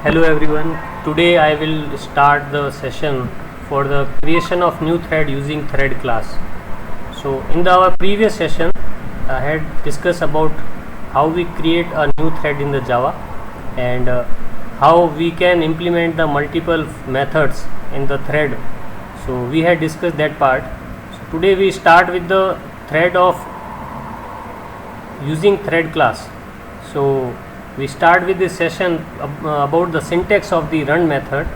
Hello everyone. Today I will start the session for the creation of new thread using thread class. So in our previous session I had discussed about how we create a new thread in the Java and how we can implement the multiple methods in the thread. So we had discussed that part. So today we start with the thread of using thread class. So we start with this session about the syntax of the run method.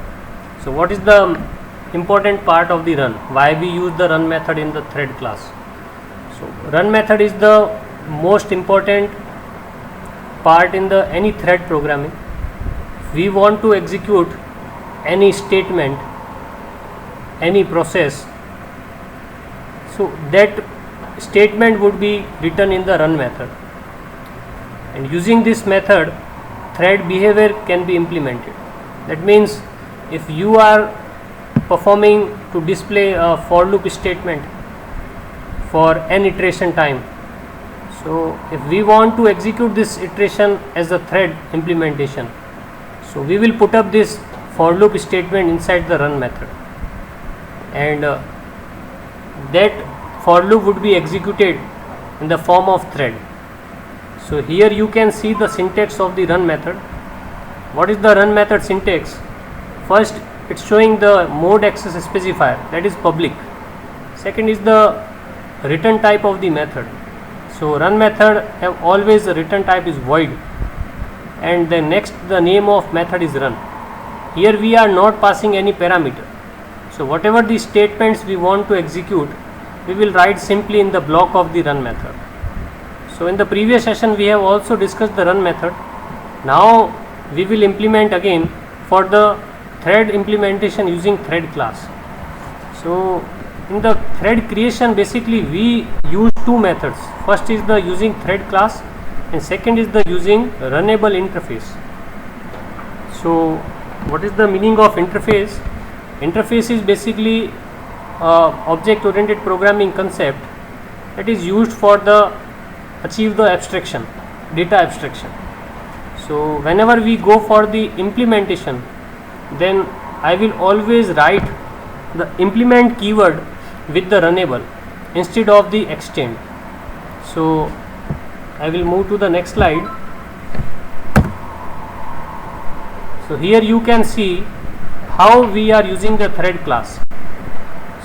So what is the important part of the run? Why we use the run method in the thread class? So run method is the most important part in the any thread programming. If we want to execute any statement, any process, so that statement would be written in the run method. And using this method, thread behavior can be implemented. That means if you are performing to display a for loop statement for n iteration time, so if we want to execute this iteration as a thread implementation, so we will put up this for loop statement inside the run method, and that for loop would be executed in the form of thread. So here you can see the syntax of the run method. What is the run method syntax? First, it's showing the mode access specifier, that is public. Second is the return type of the method. So run method have always the return type is void, and the next the name of method is run. Here we are not passing any parameter. So whatever the statements we want to execute, we will write simply in the block of the run method. So in the previous session we have also discussed the run method. Now we will implement again for the thread implementation using thread class. So in the thread creation, basically we use two methods. First is the using thread class, and second is the using runnable interface. So what is the meaning of interface? Interface is basically object oriented programming concept that is used for the achieve the abstraction, data abstraction. So whenever we go for the implementation, then I will always write the implement keyword with the runnable instead of the extend. So I will move to the next slide. So here you can see how we are using the thread class.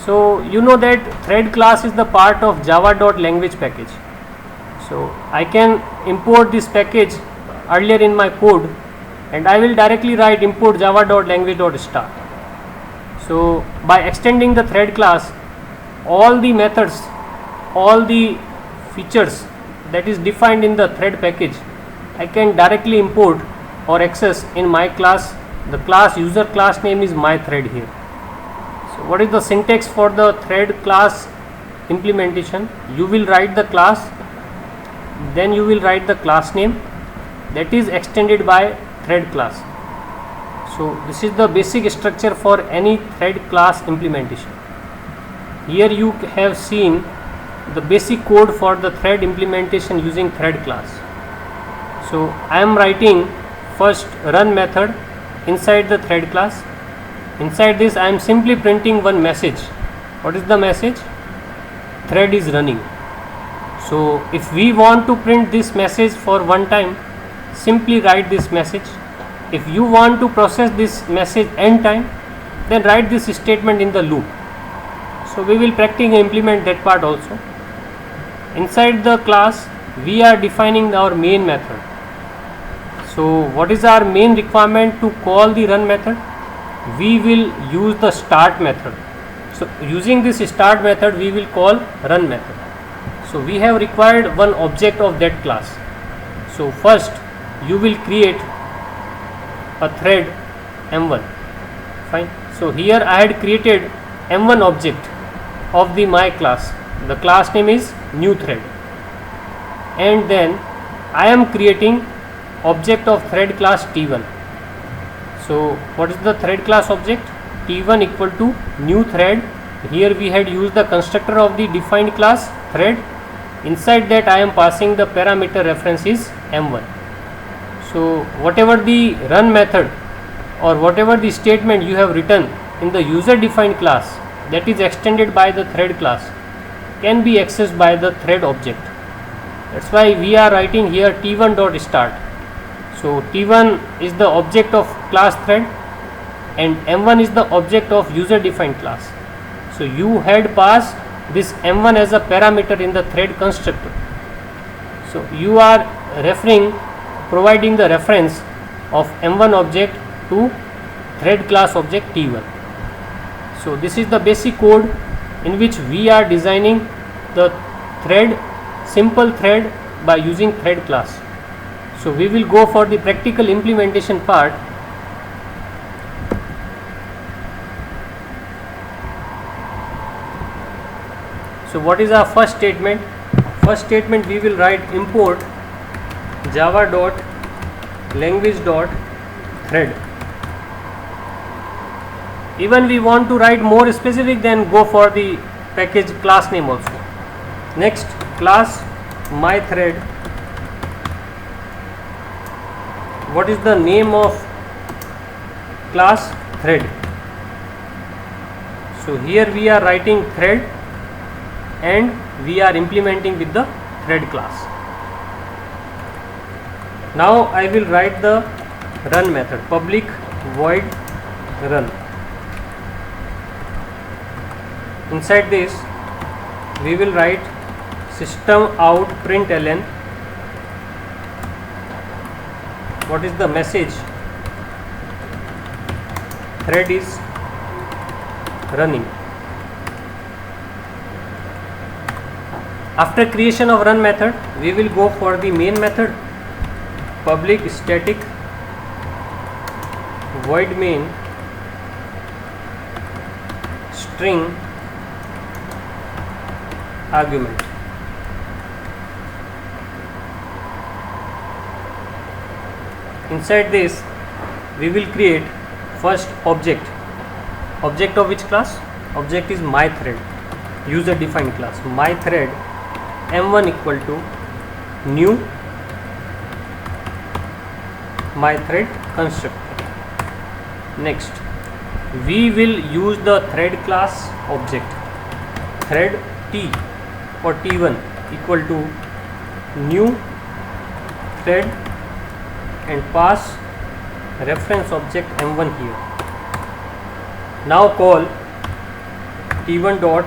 So you know that thread class is the part of java.language package. So I can import this package earlier in my code, and I will directly write import java.language.start. So by extending the thread class, all the methods, all the features that is defined in the thread package, I can directly import or access in my class. The class user class name is my thread here. So what is the syntax for the thread class implementation? You will write the class, then you will write the class name that is extended by thread class. So this is the basic structure for any thread class implementation. Here you have seen the basic code for the thread implementation using thread class. So I am writing first run method inside the thread class. Inside this I am simply printing one message. What is the message? Thread is running. So if we want to print this message for one time, simply write this message. If you want to process this message n time, then write this statement in the loop. So we will practically implement that part also. Inside the class we are defining our main method. So what is our main requirement to call the run method? We will use the start method. So using this start method we will call run method. So we have required one object of that class. So first you will create a thread m1. Fine. So here I had created m1 object of the my class. The class name is new thread, and then I am creating object of thread class t1. So what is the thread class object? t1 equal to new thread. Here we had used the constructor of the defined class thread. Inside that I am passing the parameter reference is m1. So whatever the run method or whatever the statement you have written in the user defined class that is extended by the thread class can be accessed by the thread object. That's why we are writing here t1.start. So t1 is the object of class thread and m1 is the object of user defined class. So you had passed this m1 as a parameter in the thread constructor. So you are providing the reference of m1 object to thread class object t1. So this is the basic code in which we are designing the simple thread by using thread class. So we will go for the practical implementation part. So what is our first statement? First statement, we will write import java.language.thread. Even we want to write more specific, then go for the package class name also. Next, class myThread. What is the name of class? Thread. So here we are writing thread and we are implementing with the thread class. Now I will write the run method, public void run. Inside this we will write system out println. What is the message? Thread is running. After creation of run method, we will go for the main method, public static void main string argument. Inside this we will create first object. Object of which class? Object is myThread, user defined class. myThread m1 equal to new myThread constructor. Next, we will use the thread class object, thread t for t1 equal to new thread and pass reference object m1 here. Now call t1 dot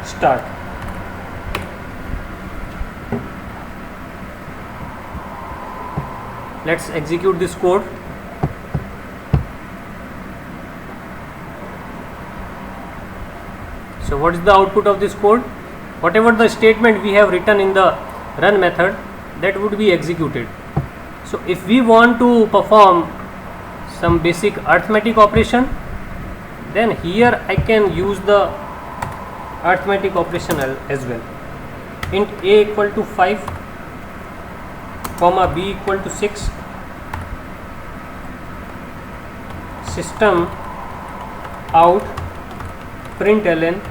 start. Let's execute this code. So what is the output of this code? Whatever the statement we have written in the run method, that would be executed. So if we want to perform some basic arithmetic operation, then here I can use the arithmetic operation as well. Int a equal to 5, comma b equal to 6, system out println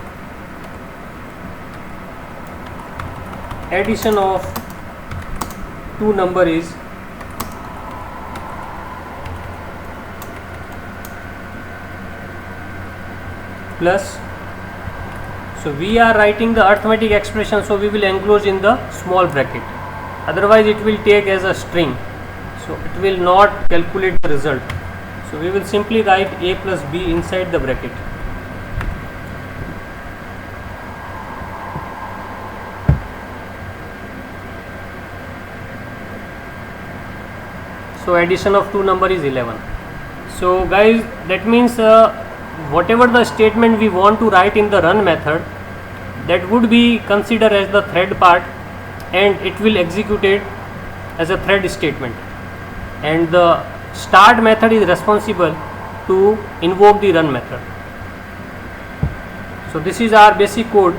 addition of two number is plus. So we are writing the arithmetic expression, so we will enclose in the small bracket, otherwise it will take as a string, so it will not calculate the result. So we will simply write a plus b inside the bracket. So addition of two number is 11. So guys, that means whatever the statement we want to write in the run method, that would be considered as the thread part and it will execute it as a thread statement, and the start method is responsible to invoke the run method. So this is our basic code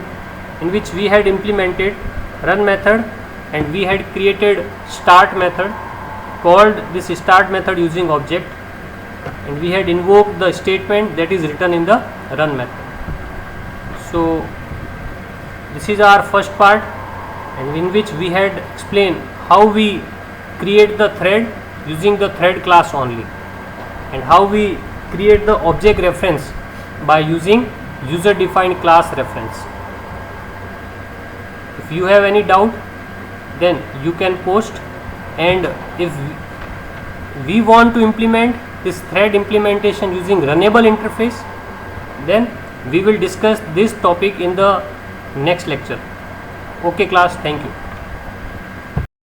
in which we had implemented run method and we had created start method, called this start method using object, and we had invoked the statement that is written in the run method. So this is our first part, and in which we had explained how we create the thread using the thread class only. and how we create the object reference by using user defined class reference. If you have any doubt, then you can post, and if we want to implement this thread implementation using runnable interface, then we will discuss this topic in the next lecture. Okay class, thank you.